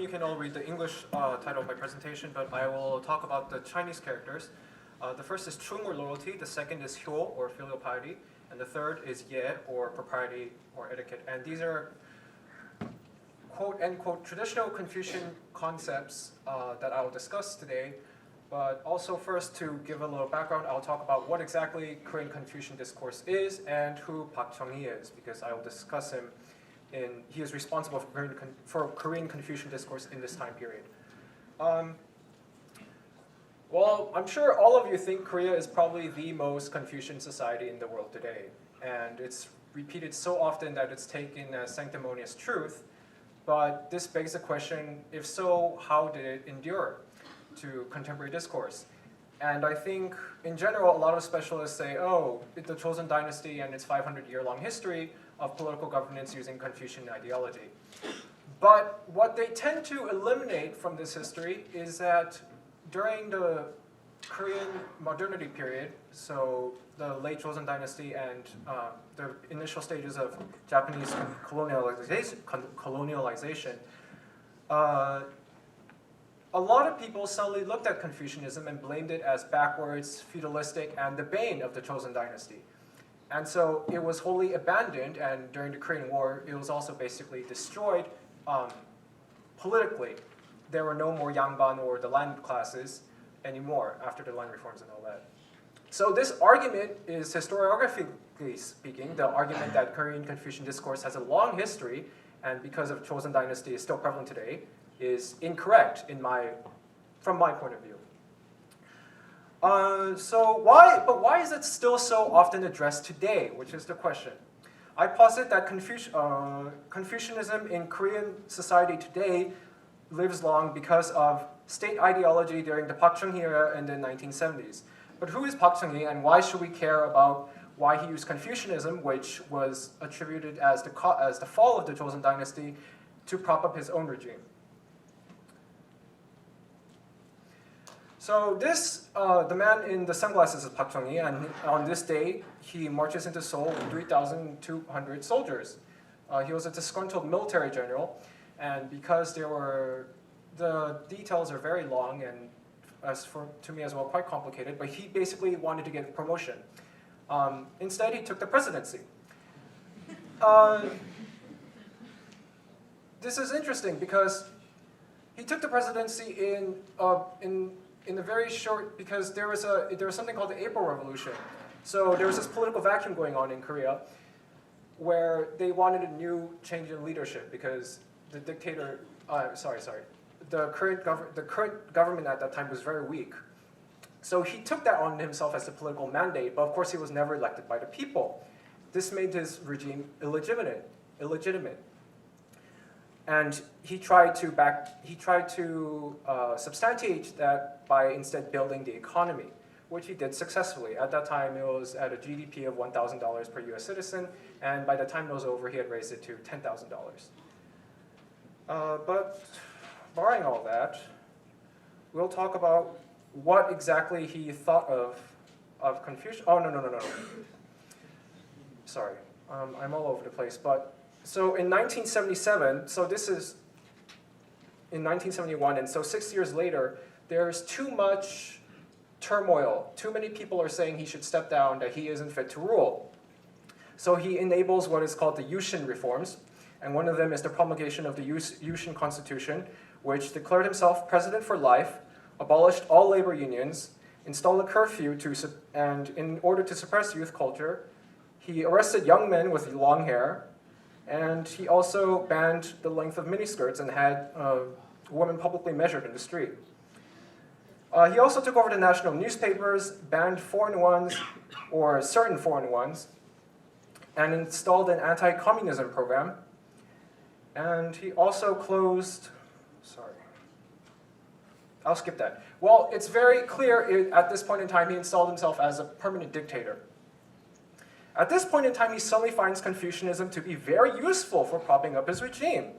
you can all read the English title of my presentation, but I will talk about the Chinese characters. The first is chung, or loyalty. The second is hyo, or filial piety. And the third is ye, or propriety or etiquette. And these are quote-unquote traditional Confucian concepts that I will discuss today. But also first, to give a little background, I'll talk about what exactly Korean Confucian discourse is and who Park Chung-hee is, because I will discuss him. He is responsible for Korean Confucian discourse in this time period. Well, I'm sure all of you think Korea is probably the most Confucian society in the world today. And it's repeated so often that it's taken as sanctimonious truth. But this begs the question, if so, how did it endure to contemporary discourse? And I think, in general, a lot of specialists say, oh, the Joseon dynasty and its 500-year-long history of political governance using Confucian ideology. But what they tend to eliminate from this history is that during the Korean modernity period, so the late Joseon dynasty and the initial stages of Japanese colonialization, a lot of people suddenly looked at Confucianism and blamed it as backwards, feudalistic, and the bane of the Joseon dynasty. And so it was wholly abandoned, and during the Korean War, it was also basically destroyed politically. There were no more Yangban or the land classes anymore after the land reforms and all that. So this argument is, historiographically speaking, the argument that Korean Confucian discourse has a long history, and because of Joseon dynasty is still prevalent today, is incorrect from my point of view. But why is it still so often addressed today, which is the question. I posit that Confucianism in Korean society today lives long because of state ideology during the Park Chung-hee era in the 1970s. But who is Park Chung-hee, and why should we care about why he used Confucianism, which was attributed as the fall of the Joseon dynasty, to prop up his own regime? So this, the man in the sunglasses is Park Chung-hee, and on this day, he marches into Seoul with 3,200 soldiers. He was a disgruntled military general, and because the details are very long and to me as well quite complicated, but he basically wanted to get a promotion. Instead, he took the presidency. This is interesting because he took the presidency in a very short, because there was something called the April Revolution. So there was this political vacuum going on in Korea where they wanted a new change in leadership because the dictator, the current government at that time was very weak. So he took that on himself as a political mandate, but of course he was never elected by the people. This made his regime illegitimate. And he tried to substantiate that by instead building the economy, which he did successfully. At that time, it was at a GDP of $1,000 per US citizen, and by the time it was over, he had raised it to $10,000. But barring all that, we'll talk about what exactly he thought of Confucius. Oh, no. Sorry, I'm all over the place. But so in 1977, so this is in 1971, and so 6 years later, there's too much turmoil. Too many people are saying he should step down, that he isn't fit to rule. So he enables what is called the Yushin reforms, and one of them is the promulgation of the Yushin Constitution, which declared himself president for life, abolished all labor unions, installed a curfew and in order to suppress youth culture, he arrested young men with long hair, and he also banned the length of miniskirts and had women publicly measured in the street. He also took over the national newspapers, banned foreign ones, or certain foreign ones, and installed an anti-communism program. And he also closed, I'll skip that. Well, it's very clear at this point in time he installed himself as a permanent dictator. At this point in time, he suddenly finds Confucianism to be very useful for propping up his regime.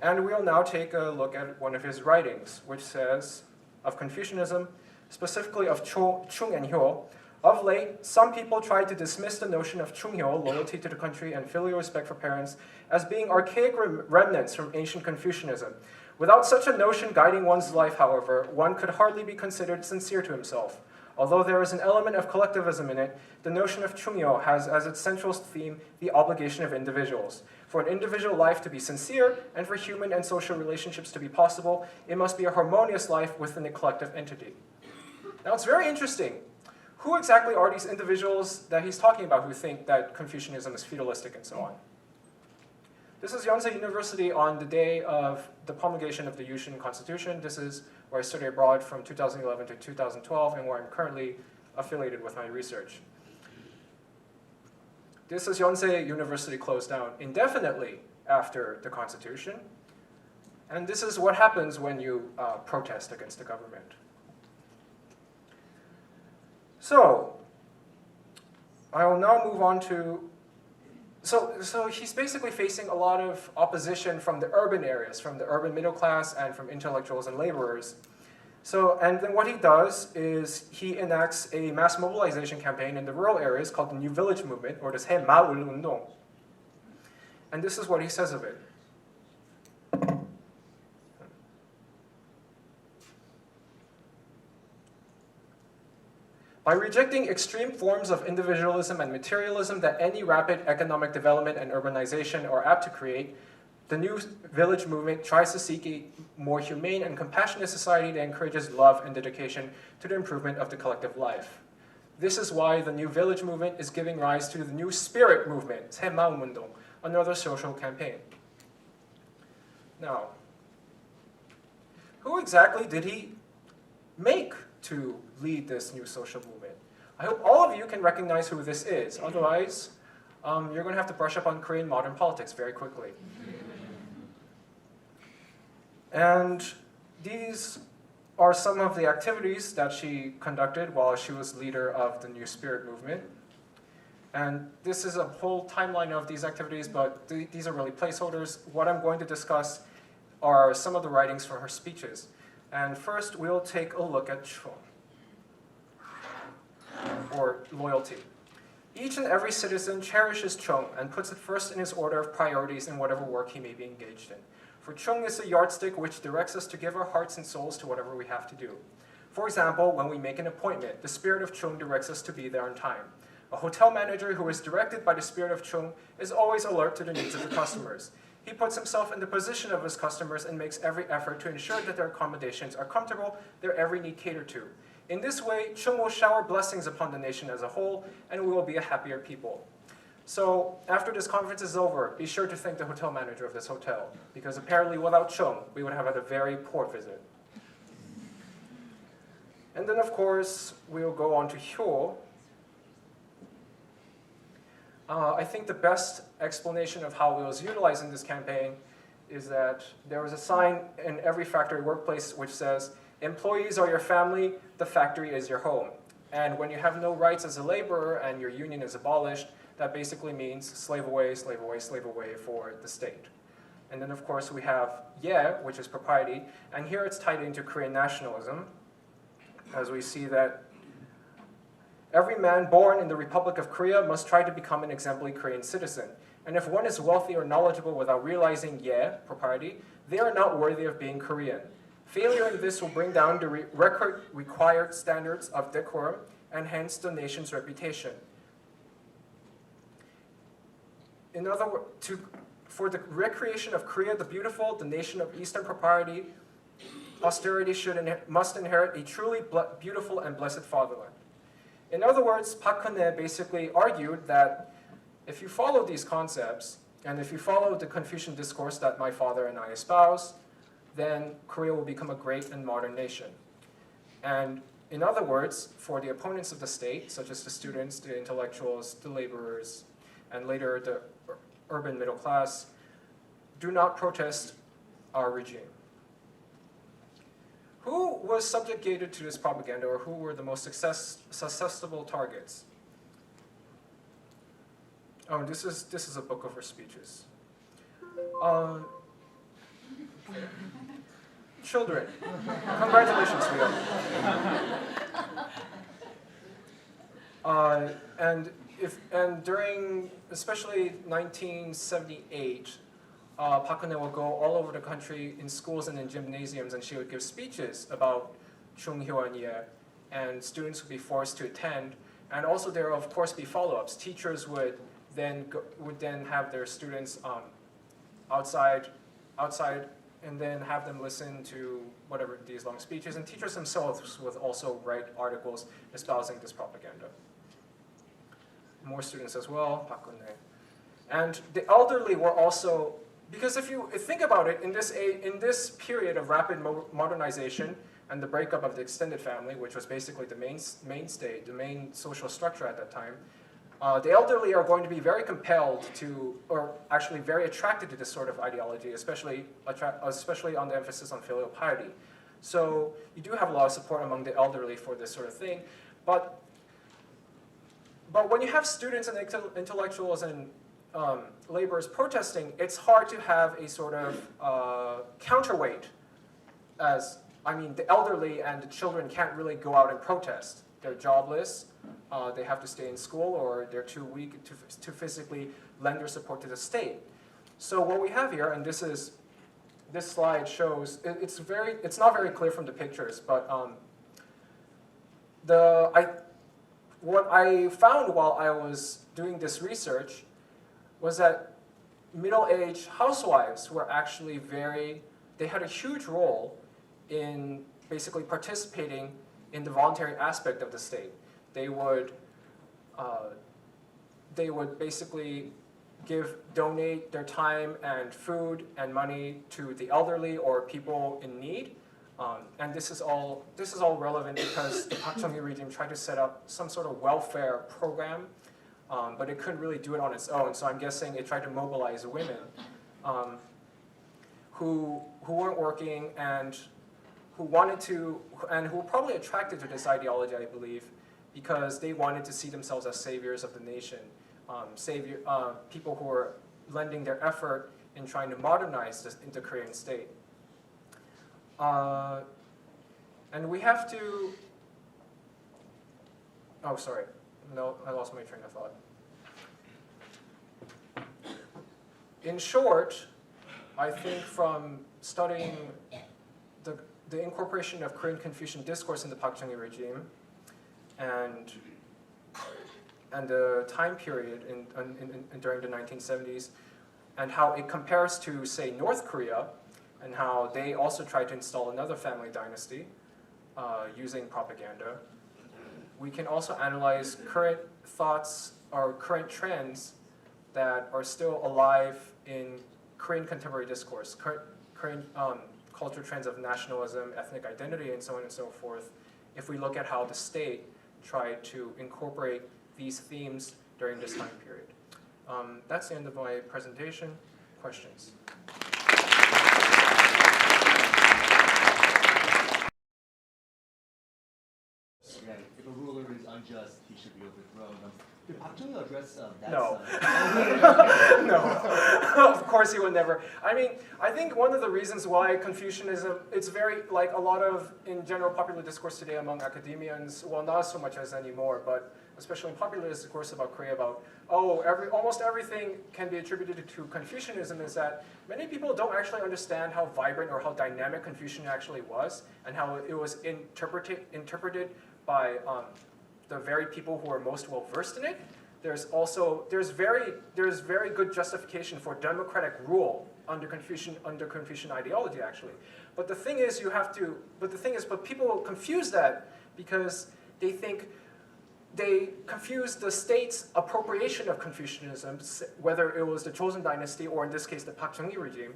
And we'll now take a look at one of his writings, which says, of Confucianism, specifically of Chung and Hyo, of late, some people tried to dismiss the notion of Chung-hyo, loyalty to the country and filial respect for parents, as being archaic remnants from ancient Confucianism, Without such a notion guiding one's life, however, one could hardly be considered sincere to himself. Although there is an element of collectivism in it, the notion of chungyo has as its central theme the obligation of individuals. For an individual life to be sincere, and for human and social relationships to be possible, it must be a harmonious life within a collective entity. Now it's very interesting. Who exactly are these individuals that he's talking about who think that Confucianism is feudalistic and so on? This is Yonsei University on the day of the promulgation of the Yushin Constitution. This is where I studied abroad from 2011 to 2012 and where I'm currently affiliated with my research. This is Yonsei University closed down indefinitely after the Constitution. And this is what happens when you protest against the government. So, I will now move on to So he's basically facing a lot of opposition from the urban areas, from the urban middle class and from intellectuals and laborers. And then what he does is he enacts a mass mobilization campaign in the rural areas called the New Village Movement, or the 새마을 운동. And this is what he says of it. By rejecting extreme forms of individualism and materialism that any rapid economic development and urbanization are apt to create, the New Village Movement tries to seek a more humane and compassionate society that encourages love and dedication to the improvement of the collective life. This is why the New Village Movement is giving rise to the New Spirit Movement, 새마을 운동, another social campaign. Now, who exactly did he make to lead this new social movement? I hope all of you can recognize who this is. Otherwise, you're going to have to brush up on Korean modern politics very quickly. And these are some of the activities that she conducted while she was leader of the New Spirit movement. And this is a whole timeline of these activities, but these are really placeholders. What I'm going to discuss are some of the writings from her speeches. And first, we'll take a look at chung, or loyalty. Each and every citizen cherishes chung and puts it first in his order of priorities in whatever work he may be engaged in. For chung is a yardstick which directs us to give our hearts and souls to whatever we have to do. For example, when we make an appointment, the spirit of chung directs us to be there on time. A hotel manager who is directed by the spirit of chung is always alert to the needs of the customers. He puts himself in the position of his customers and makes every effort to ensure that their accommodations are comfortable, their every need catered to. In this way, chung will shower blessings upon the nation as a whole, and we will be a happier people. So, after this conference is over, be sure to thank the hotel manager of this hotel, because apparently without chung, we would have had a very poor visit. And then, of course, we'll go on to hyo. I think the best explanation of how it was utilized in this campaign is that there was a sign in every factory workplace which says, "Employees are your family, the factory is your home." And when you have no rights as a laborer and your union is abolished, that basically means slave away, slave away, slave away for the state. And then of course we have ye, which is propriety, and here it's tied into Korean nationalism, as we see that every man born in the Republic of Korea must try to become an exemplary Korean citizen. And if one is wealthy or knowledgeable without realizing ye, propriety, they are not worthy of being Korean. Failure in this will bring down the required standards of decorum and hence the nation's reputation. In other words, for the recreation of Korea the beautiful, the nation of Eastern propriety, posterity must inherit a truly beautiful and blessed fatherland. In other words, Park Geun-hye basically argued that if you follow these concepts, and if you follow the Confucian discourse that my father and I espouse, then Korea will become a great and modern nation. And in other words, for the opponents of the state, such as the students, the intellectuals, the laborers, and later the urban middle class, do not protest our regime. Who was subjugated to this propaganda, or who were the most susceptible targets? Oh, this is a book of her speeches. Children, congratulations, Leo. And during, especially 1978, Park Geun-hye will go all over the country in schools and in gymnasiums, and she would give speeches about Chung Hyo-Ye, and students would be forced to attend. And also there will of course be follow-ups. Teachers would then have their students outside, and then have them listen to whatever these long speeches. And teachers themselves would also write articles espousing this propaganda. More students as well, Park Geun-hye. And the elderly were also, because if you think about it, in this period of rapid modernization and the breakup of the extended family, which was basically the mainstay, the main social structure at that time, the elderly are going to be very compelled to, or actually very attracted to this sort of ideology, especially on the emphasis on filial piety. So you do have a lot of support among the elderly for this sort of thing, but when you have students and intellectuals and laborers protesting, it's hard to have a sort of counterweight. The elderly and the children can't really go out and protest. They're jobless, they have to stay in school, or they're too weak to physically lend their support to the state. So what we have here, and this slide shows, it's not very clear from the pictures, but what I found while I was doing this research was that middle-aged housewives were actually they had a huge role in basically participating in the voluntary aspect of the state. They would basically donate their time and food and money to the elderly or people in need. And this is all relevant because the Park Chung-hee regime tried to set up some sort of welfare program, but it couldn't really do it on its own. So I'm guessing it tried to mobilize women who weren't working and who wanted to, and who were probably attracted to this ideology, I believe, because they wanted to see themselves as saviors of the nation, people who were lending their effort in trying to modernize the Korean state. And we have to, oh, sorry. No, I lost my train of thought. In short, I think from studying the incorporation of Korean Confucian discourse in the Park Chung-hee regime and the time period during the 1970s, and how it compares to, say, North Korea, and how they also tried to install another family dynasty using propaganda. We can also analyze current thoughts or current trends that are still alive in Korean contemporary discourse, current cultural trends of nationalism, ethnic identity, and so on and so forth, if we look at how the state tried to incorporate these themes during this time period. That's the end of my presentation. Questions? Right. If a ruler is unjust, he should be overthrown. Did Park Chung-hee address that? No. No. Of course he would never. I mean, I think one of the reasons why Confucianism, it's very, like a lot of, in general popular discourse today among academians, well, not so much as anymore, but especially in popular discourse about Korea, about, almost everything can be attributed to Confucianism, is that many people don't actually understand how vibrant or how dynamic Confucianism actually was, and how it was interpreted by the very people who are most well versed in it. There's very good justification for democratic rule under Confucian ideology, actually. But the thing is, but people confuse that because they think they confuse the state's appropriation of Confucianism, whether it was the Joseon dynasty or in this case the Park Chung-hee regime,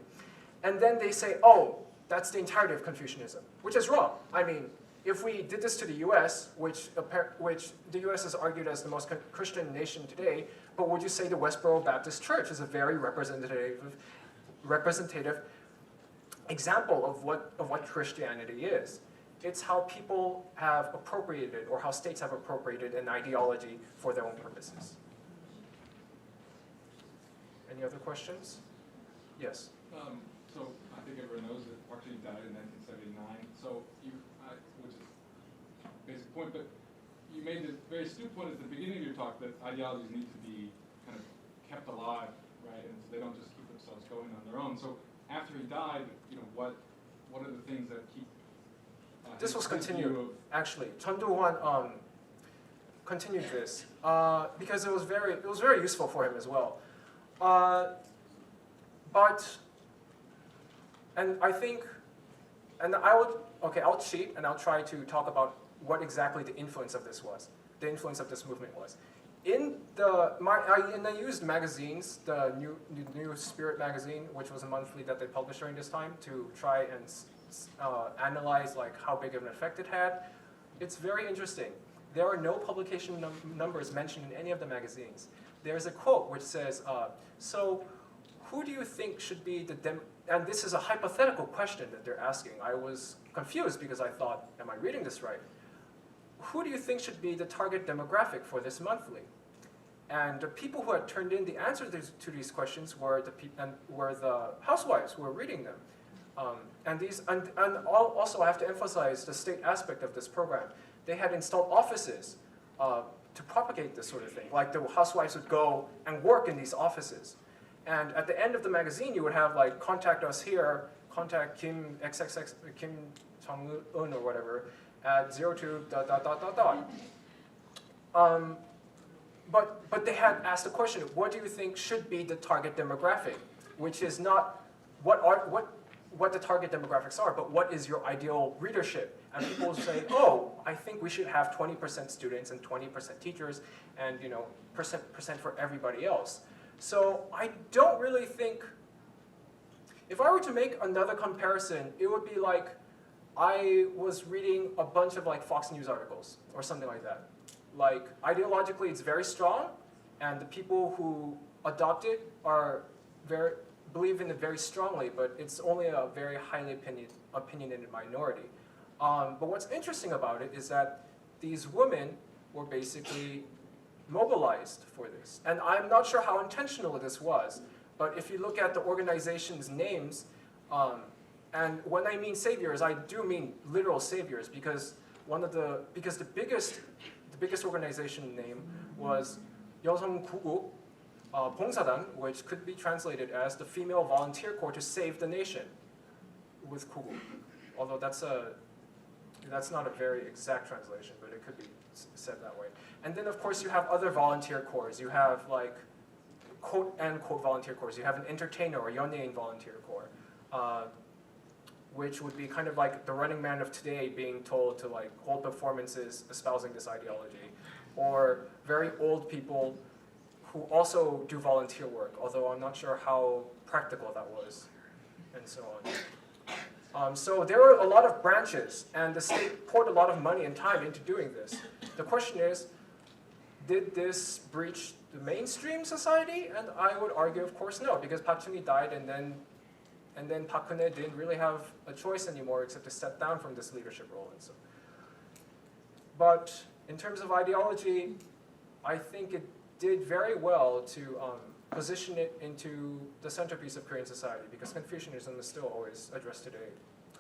and then they say, oh, that's the entirety of Confucianism, which is wrong. I mean, if we did this to the U.S., which the U.S. is argued as the most Christian nation today, but would you say the Westboro Baptist Church is a very representative example of what Christianity is? It's how people have appropriated, or how states have appropriated an ideology for their own purposes. Any other questions? Yes? So I think everyone knows that Park Chung-hee died in 1979. So which is a basic point, but you made this very astute point at the beginning of your talk that ideologies need to be kind of kept alive, right? And so they don't just keep themselves themselves going on their own. So after he died, what are the things that keep This was his view continued, of- actually. Chun Do-hwan continued this because it was very useful for him as well. I'll cheat and I'll try to talk about what exactly the influence of this was, the influence of this movement was. I used magazines, the New Spirit magazine, which was a monthly that they published during this time, to try and analyze like how big of an effect it had. It's very interesting. There are no publication numbers mentioned in any of the magazines. There's a quote which says, so who do you think should be and this is a hypothetical question that they're asking. I was confused because I thought, am I reading this right? Who do you think should be the target demographic for this monthly? And the people who had turned in the answers to these questions were the housewives who were reading them. Also I have to emphasize the state aspect of this program. They had installed offices to propagate this sort of thing. Like the housewives would go and work in these offices. And at the end of the magazine, you would have like, contact us here, contact Kim XXX, Kim Jong-un or whatever, at 02 ... But they had asked the question, what do you think should be the target demographic? Which is not what the target demographics are, but what is your ideal readership? And people say, oh, I think we should have 20% students and 20% teachers and percent for everybody else. So I don't really think, if I were to make another comparison, it would be like I was reading a bunch of like Fox News articles or something like that. Like ideologically it's very strong, and the people who adopt it believe in it very strongly, but it's only a very highly opinionated minority. But what's interesting about it is that these women were basically mobilized for this. And I'm not sure how intentional this was, but if you look at the organization's names, and when I mean saviors, I do mean literal saviors, because the biggest organization name was 여성 구국 봉사단, which could be translated as the Female Volunteer Corps to Save the Nation, with 구국. Although that's not a very exact translation, but it could be said that way. And then of course you have other volunteer corps. You have like quote unquote volunteer corps. You have an entertainer or 연예인 volunteer corps, which would be kind of like the Running Man of today being told to like hold performances espousing this ideology, or very old people who also do volunteer work, although I'm not sure how practical that was, and so on. So there were a lot of branches, and the state poured a lot of money and time into doing this. The question is, did this breach the mainstream society? And I would argue, of course, no, because Park Chung-hee died, and then Park Geun-hye didn't really have a choice anymore except to step down from this leadership role. And so. But in terms of ideology, I think it did very well to position it into the centerpiece of Korean society, because Confucianism is still always addressed today.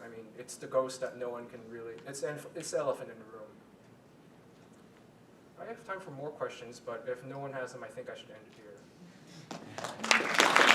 I mean, it's the ghost that no one can really, it's the elephant in the room. I have time for more questions, but if no one has them, I think I should end it here.